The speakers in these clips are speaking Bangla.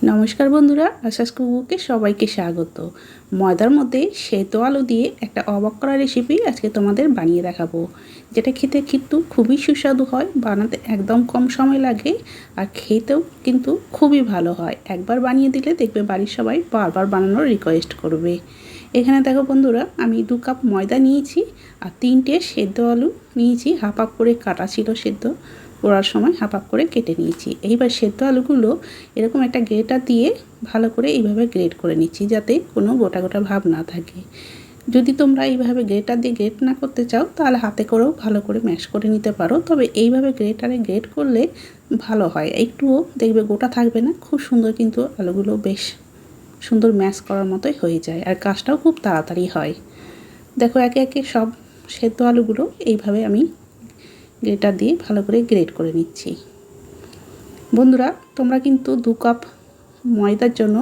নমস্কার বন্ধুরা, আশাস কুকুকে সবাইকে স্বাগত। ময়দার মধ্যে সেদ্ধ আলু দিয়ে একটা অবাক করা রেসিপি আজকে তোমাদের বানিয়ে দেখাবো, যেটা খেতে কিন্তু খুবই সুস্বাদু হয়, বানাতে একদম কম সময় লাগে আর খেতেও কিন্তু খুবই ভালো হয়। একবার বানিয়ে দিলে দেখবে বাড়ির সবাই বারবার বানানোর রিকোয়েস্ট করবে। এখানে দেখো বন্ধুরা, আমি 2 কাপ ময়দা নিয়েছি আর 3টে সেদ্ধ আলু নিয়েছি। হাফ হাফ করে কাটা ছিল, সেদ্ধ করার সময় হাফ হাফ করে কেটে নিয়েছি। এইবার সেদ্ধ আলুগুলো এরকম একটা গ্রেটার দিয়ে ভালো করে এইভাবে গ্রেট করে নিচ্ছি, যাতে কোনো গোটা গোটা ভাব না থাকে। যদি তোমরা এইভাবে গ্রেটার দিয়ে গ্রেট না করতে চাও তাহলে হাতে করেও ভালো করে ম্যাশ করে নিতে পারো, তবে এইভাবে গ্রেটারে গ্রেট করলে ভালো হয়। একটুও দেখবে গোটা থাকবে না, খুব সুন্দর কিন্তু আলুগুলো বেশ সুন্দর ম্যাশ করার মতোই হয়ে যায় আর কাজটাও খুব তাড়াতাড়ি হয়। দেখো একে একে সব সেদ্ধ আলুগুলো এইভাবে আমি গ্রেটার দিয়ে ভালো করে গ্রেট করে নিচ্ছি। বন্ধুরা, তোমরা কিন্তু 2 কাপ ময়দার জন্য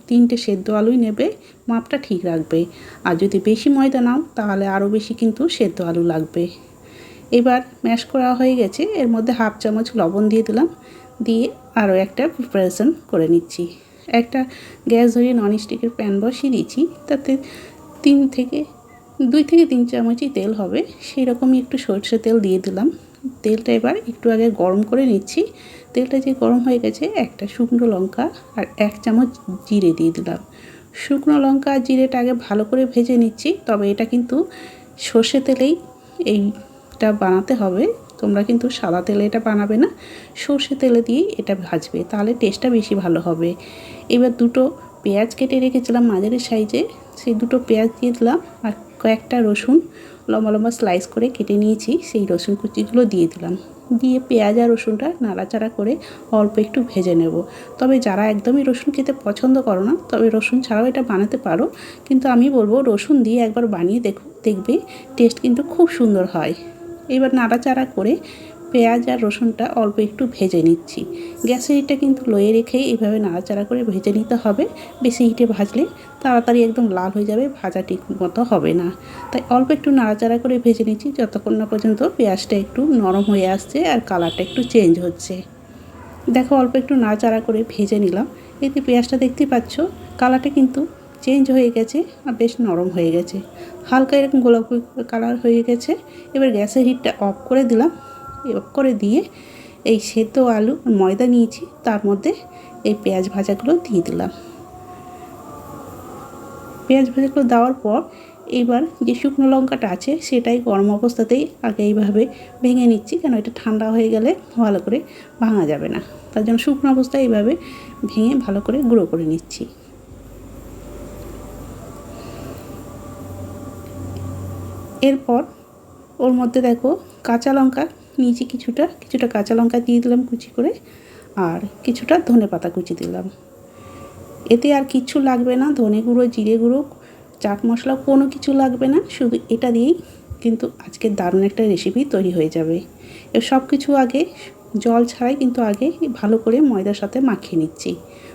3টে সেদ্ধ আলুই নেবে, মাপটা ঠিক রাখবে। আর যদি বেশি ময়দা নাও তাহলে আরও বেশি কিন্তু সেদ্ধ আলু লাগবে। এবার ম্যাশ করা হয়ে গেছে, এর মধ্যে হাফ চামচ লবণ দিয়ে দিলাম, দিয়ে আরও একটা প্রিপারেশন করে নিচ্ছি। একটা গ্যাস ধরিয়ে ননস্টিকের প্যান বসিয়ে দিয়েছি, তাতে 2 থেকে 3 চামচই তেল হবে, সেই রকমই একটু সরষে তেল দিয়ে দিলাম। তেলটা এবার একটু আগে গরম করে নিচ্ছি। তেলটা যে গরম হয়ে গেছে, একটা শুকনো লঙ্কা আর 1 চামচ জিরে দিয়ে দিলাম। শুকনো লঙ্কা আর জিরেটা আগে ভালো করে ভেজে নিচ্ছি, তবে এটা কিন্তু সর্ষে তেলেই এইটা বানাতে হবে। তোমরা কিন্তু সাদা তেলে এটা বানাবে না, সর্ষে তেলে দিয়েই এটা ভাজবে, তাহলে টেস্টটা বেশি ভালো হবে। এবার 2টো পেঁয়াজ কেটে রেখেছিলাম মাঝারি সাইজে, সেই 2টো পেঁয়াজ দিয়ে দিলাম আর কয়েকটা রসুন লম্বা লম্বা স্লাইস করে কেটে নিয়েছি, সেই রসুন কুচিগুলো দিয়ে দিলাম। দিয়ে পেঁয়াজ আর রসুনটা নাড়াচাড়া করে অল্প একটু ভেজে নেব। তবে যারা একদমই রসুন খেতে পছন্দ করো না, তবে রসুন ছাড়াও এটা বানাতে পারো, কিন্তু আমি বলবো রসুন দিয়ে একবার বানিয়ে দেখবে টেস্ট কিন্তু খুব সুন্দর হয়। এবার নাড়াচাড়া করে পেঁয়াজ আর রসুনটা অল্প একটু ভেজে নিচ্ছি। গ্যাসের হিটটা কিন্তু লোয়ে রেখেই এইভাবে নাড়াচাড়া করে ভেজে নিতে হবে। বেশি হিটে ভাজলে তাড়াতাড়ি একদম লাল হয়ে যাবে, ভাজা ঠিক মতো হবে না। তাই অল্প একটু নাড়াচাড়া করে ভেজে নিচ্ছি, যতক্ষণ না পর্যন্ত পেঁয়াজটা একটু নরম হয়ে আসছে আর কালারটা একটু চেঞ্জ হচ্ছে। দেখো অল্প একটু নাড়াচাড়া করে ভেজে নিলাম। এতে পেঁয়াজটা দেখতে পাচ্ছ কালারটা কিন্তু চেঞ্জ হয়ে গেছে আর বেশ নরম হয়ে গেছে, হালকা এরকম গোলাপি কালার হয়ে গেছে। এবার গ্যাসের হিটটা অফ করে দিলাম। অফ করে দিয়ে এই সেদ্ধ আলু ময়দা নিয়েছি, তার মধ্যে এই পেঁয়াজ ভাজাগুলো দিয়ে দিলাম। পেঁয়াজ ভাজাগুলো দেওয়ার পর এবার যে শুকনো লঙ্কাটা আছে সেটাই গরম অবস্থাতেই আগে এইভাবে ভেঙে নিচ্ছি, কেন এটা ঠান্ডা হয়ে গেলে ভালো করে ভাঙা যাবে না। তার জন্য শুকনো অবস্থায় এইভাবে ভেঙে ভালো করে গুঁড়ো করে নিচ্ছি। এরপর ওর মধ্যে দেখো কাঁচা লঙ্কা নিয়েছি, কিছুটা কাঁচা লঙ্কা দিয়ে দিলাম কুচি করে, আর কিছুটা ধনেপাতা কুচি দিলাম। এতে আর কিছু লাগবে না, ধনে গুঁড়ো, জিরে গুঁড়ো, চাট মশলা কোনো কিছু লাগবে না, শুধু এটা দিয়েই কিন্তু আজকের দারুণ একটা রেসিপি তৈরি হয়ে যাবে। এর সব কিছু আগে জল ছাড়াই কিন্তু আগে ভালো করে ময়দার সাথে মাখিয়ে নিচ্ছি।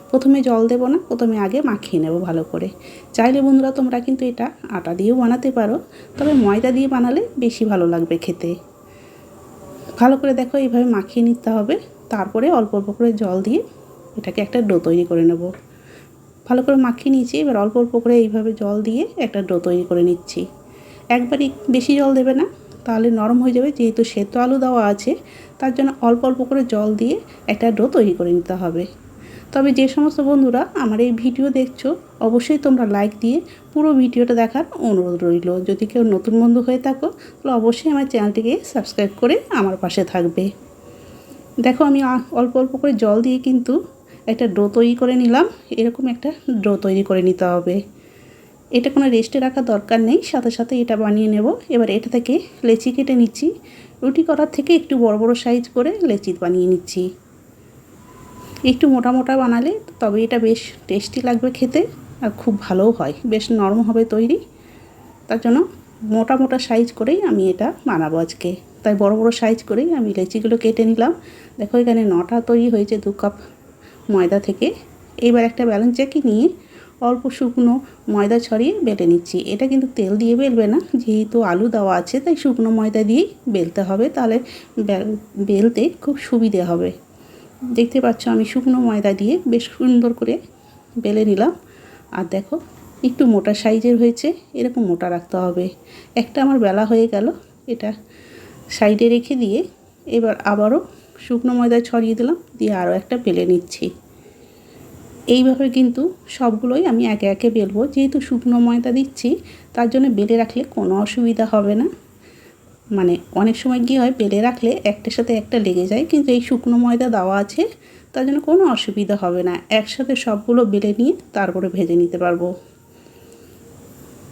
প্রথমে জল দেব না, প্রথমে আগে মাখিয়ে নেব ভালো করে। চাইলে বন্ধুরা তোমরা কিন্তু এটা আটা দিয়েও বানাতে পারো, তবে ময়দা দিয়ে বানালে বেশি ভালো লাগবে খেতে। ভালো করে দেখো এইভাবে মাখিয়ে নিতে হবে, তারপরে অল্প অল্প করে জল দিয়ে এটাকে একটা ডো তৈরি করে নেব। ভালো করে মাখিয়ে নিয়েছি, এবার অল্প অল্প করে এইভাবে জল দিয়ে একটা ডো তৈরি করে নিচ্ছি। একবারই বেশি জল দেবে না, তাহলে নরম হয়ে যাবে, যেহেতু সেদ্ধ আলু দেওয়া আছে তার জন্য অল্প অল্প করে জল দিয়ে একটা ডো তৈরি করে নিতে হবে। তবে যে সমস্ত বন্ধুরা আমার এই ভিডিও দেখছো, অবশ্যই তোমরা লাইক দিয়ে পুরো ভিডিওটা দেখার অনুরোধ রইল। যদি কেউ নতুন বন্ধু হয়ে থাকো তাহলে অবশ্যই আমার চ্যানেলটিকে সাবস্ক্রাইব করে আমার পাশে থাকবে। দেখো আমি অল্প অল্প করে জল দিয়ে কিন্তু একটা ডো তৈরি করে নিলাম। এরকম একটা ডো তৈরি করে নিতে হবে, এটা কোনো রেস্টে রাখার দরকার নেই, সাথে সাথে এটা বানিয়ে নেব। এবার এটা থেকে লেচি কেটে নিচ্ছি, রুটি করার থেকে একটু বড় বড় সাইজ করে লেচি বানিয়ে নিচ্ছি। একটু মোটা মোটা বানালে তবে এটা বেশ টেস্টি লাগবে খেতে আর খুব ভালোও হয়, বেশ নরম হবে তৈরি। তার জন্য মোটা মোটা সাইজ করেই আমি এটা বানাবো আজকে, তাই বড় বড় সাইজ করেই আমি লেচিগুলো কেটে নিলাম। দেখো এখানে 9টা তৈরি হয়েছে 2 কাপ ময়দা থেকে। এইবার একটা ব্যালেন্স চাকি নিয়ে অল্প শুকনো ময়দা ছড়িয়ে বেলে নিচ্ছি। এটা কিন্তু তেল দিয়ে বেলবে না, যেহেতু আলু দেওয়া আছে তাই শুকনো ময়দা দিয়েই বেলতে হবে, তাহলে বেলতে খুব সুবিধে হবে। দেখতে পাচ্ছ আমি শুকনো ময়দা দিয়ে বেশ সুন্দর করে বেলে নিলাম। আর দেখো একটু মোটা সাইজের হয়েছে, এরকম মোটা রাখতে হবে। একটা আমার বেলা হয়ে গেল, এটা সাইডে রেখে দিয়ে এবার আবারও শুকনো ময়দা ছড়িয়ে দিলাম, দিয়ে আরও একটা বেলে নিচ্ছি। এইভাবে কিন্তু সবগুলোই আমি একে একে বেলবো। যেহেতু শুকনো ময়দা দিচ্ছি তার জন্য বেলে রাখলে কোনো অসুবিধা হবে না। মানে অনেক সময় কী হয়, বেলে রাখলে একটার সাথে একটা লেগে যায়, কিন্তু এই শুকনো ময়দা দেওয়া আছে তার জন্য কোনো অসুবিধা হবে না। একসাথে সবগুলো বেলে নিয়ে তারপরে ভেজে নিতে পারবো।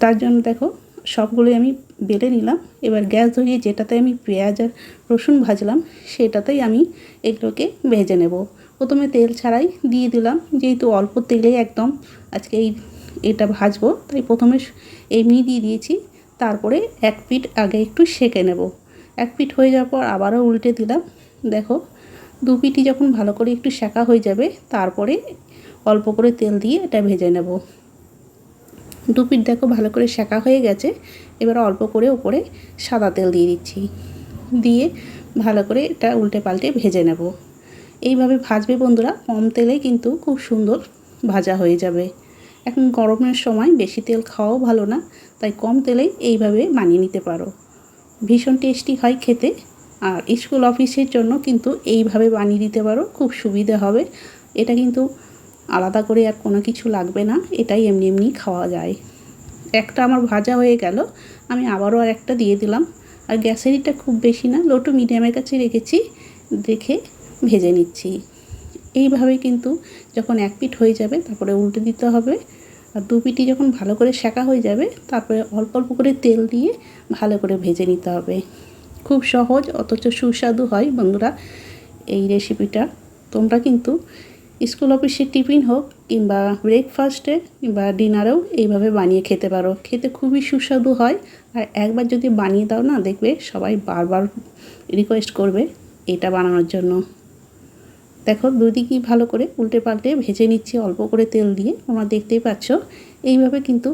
তার জন্য দেখো সবগুলোই আমি বেলে নিলাম। এবার গ্যাস ধরিয়ে যেটাতে আমি পেঁয়াজ আর রসুন ভাজলাম সেটাতেই আমি এগুলোকে ভেজে নেব। প্রথমে তেল ছাড়াই দিয়ে দিলাম, যেহেতু অল্প তেলেই একদম আজকে এটা ভাজবো, তাই প্রথমে এমনি দিয়ে দিয়েছি। তারপরে এক পিঠ আগে একটু সেঁকে নেব। এক পিঠ হয়ে যাওয়ার পর আবারও উল্টে দিলাম। দেখো দু পিঠই যখন ভালো করে একটু সেঁকা হয়ে যাবে তারপরে অল্প করে তেল দিয়ে এটা ভেজে নেব। দু পিঠ দেখো ভালো করে সেঁকা হয়ে গেছে। এবার অল্প করে উপরে সাদা তেল দিয়ে দিচ্ছি, দিয়ে ভালো করে এটা উল্টে পাল্টে ভেজে নেব। এইভাবে ভাজবে বন্ধুরা, কম তেলে কিন্তু খুব সুন্দর ভাজা হয়ে যাবে। এখন গরমের সময় বেশি তেল খাওয়াও ভালো না, তাই কম তেলেই এইভাবে বানিয়ে নিতে পারো। ভীষণ টেস্টি হয় খেতে। আর স্কুল অফিসের জন্য কিন্তু এইভাবে বানিয়ে দিতে পারো, খুব সুবিধে হবে। এটা কিন্তু আলাদা করে আর কোনো কিছু লাগবে না, এটাই এমনি এমনি খাওয়া যায়। একটা আমার ভাজা হয়ে গেল, আমি আবারও আর একটা দিয়ে দিলাম। আর গ্যাসেরটা খুব বেশি না, লো টু মিডিয়ামের কাছে রেখেছি, দেখে ভেজে নিচ্ছি। এইভাবে কিন্তু যখন এক পিঠ হয়ে যাবে তারপরে উল্টে দিতে হবে। আর দু পিঠই যখন ভালো করে সেঁকা হয়ে যাবে তারপরে অল্প অল্প করে তেল দিয়ে ভালো করে ভেজে নিতে হবে। খুব সহজ অথচ সুস্বাদু হয় বন্ধুরা এই রেসিপিটা। তোমরা কিন্তু স্কুল অফিসের টিফিন হোক কিংবা ব্রেকফাস্টে কিংবা ডিনারেও এইভাবে বানিয়ে খেতে পারো। খেতে খুবই সুস্বাদু হয়। আর একবার যদি বানিয়ে দাও না, দেখবে সবাই বারবার রিকোয়েস্ট করবে এটা বানানোর জন্য। দেখো দুদিকেই ভালো করে উল্টে পাল্টে ভেজে নিচ্ছি অল্প করে তেল দিয়ে। তোমরা দেখতেই পাচ্ছ এইভাবে কিন্তু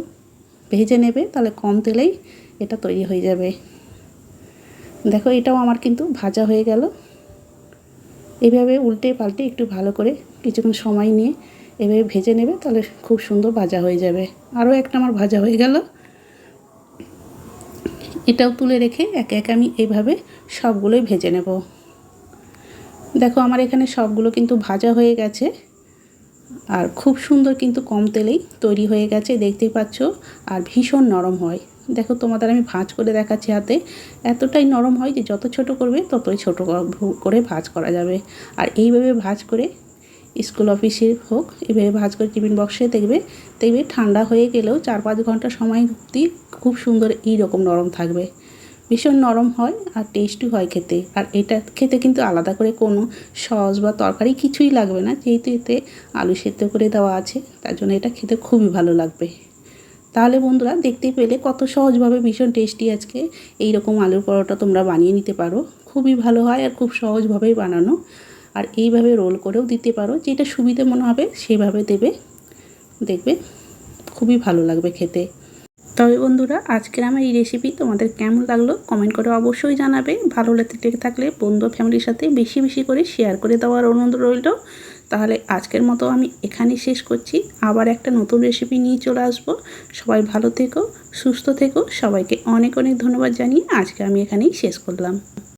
ভেজে নেবে, তাহলে কম তেলেই এটা তৈরি হয়ে যাবে। দেখো এটাও আমার কিন্তু ভাজা হয়ে গেল। এইভাবে উল্টে পাল্টে একটু ভালো করে কিছুক্ষণ সময় নিয়ে এভাবে ভেজে নেবে, তাহলে খুব সুন্দর ভাজা হয়ে যাবে। আরও একটা আমার ভাজা হয়ে গেল, এটাও তুলে রেখে একে একে আমি এইভাবে সবগুলোই ভেজে নেব। দেখো আমার এখানে সবগুলো কিন্তু ভাজা হয়ে গেছে আর খুব সুন্দর কিন্তু কম তেলেই তৈরি হয়ে গেছে, দেখতেই পাচ্ছ। আর ভীষণ নরম হয়। দেখো তোমাদের আমি ভাঁজ করে দেখাচ্ছি হাতে, এতটাই নরম হয় যে যত ছোট করবে ততই ছোট করে ভাঁজ করা যাবে। আর এইভাবে ভাঁজ করে স্কুল অফিসে হোক এভাবে ভাঁজ করে টিফিন বক্সে দেখবে ঠান্ডা হয়ে গেলেও 4-5 ঘন্টা সময় অবধি খুব সুন্দর এইরকম নরম থাকবে। ভীষণ নরম হয় আর টেস্টি হয় খেতে। আর এটা খেতে কিন্তু আলাদা করে কোনো সস বা তরকারি কিছুই লাগবে না, যেহেতু এতে আলু সেদ্ধ করে দেওয়া আছে, তার জন্য এটা খেতে খুবই ভালো লাগবে। তাহলে বন্ধুরা দেখতেই পেলে কত সহজভাবে ভীষণ টেস্টি আজকে এইরকম আলুর পরোটা তোমরা বানিয়ে নিতে পারো। খুবই ভালো হয় আর খুব সহজভাবেই বানানো। আর এইভাবে রোল করেও দিতে পারো, যেটা সুবিধে মনে হবে সেইভাবে দেবে, দেখবে খুবই ভালো লাগবে খেতে। তবে বন্ধুরা আজকের আমার এই রেসিপি তোমাদের কেমন লাগলো কমেন্ট করে অবশ্যই জানাবে। ভালো লেগে থাকলে বন্ধু ফ্যামিলির সাথে বেশি বেশি করে শেয়ার করে দেওয়ার অনুরোধ রইল। তাহলে আজকের মতো আমি এখানেই শেষ করছি, আবার একটা নতুন রেসিপি নিয়ে চলে আসবো। সবাই ভালো থেকো, সুস্থ থেকো, সবাইকে অনেক অনেক ধন্যবাদ জানিয়ে আজকে আমি এখানেই শেষ করলাম।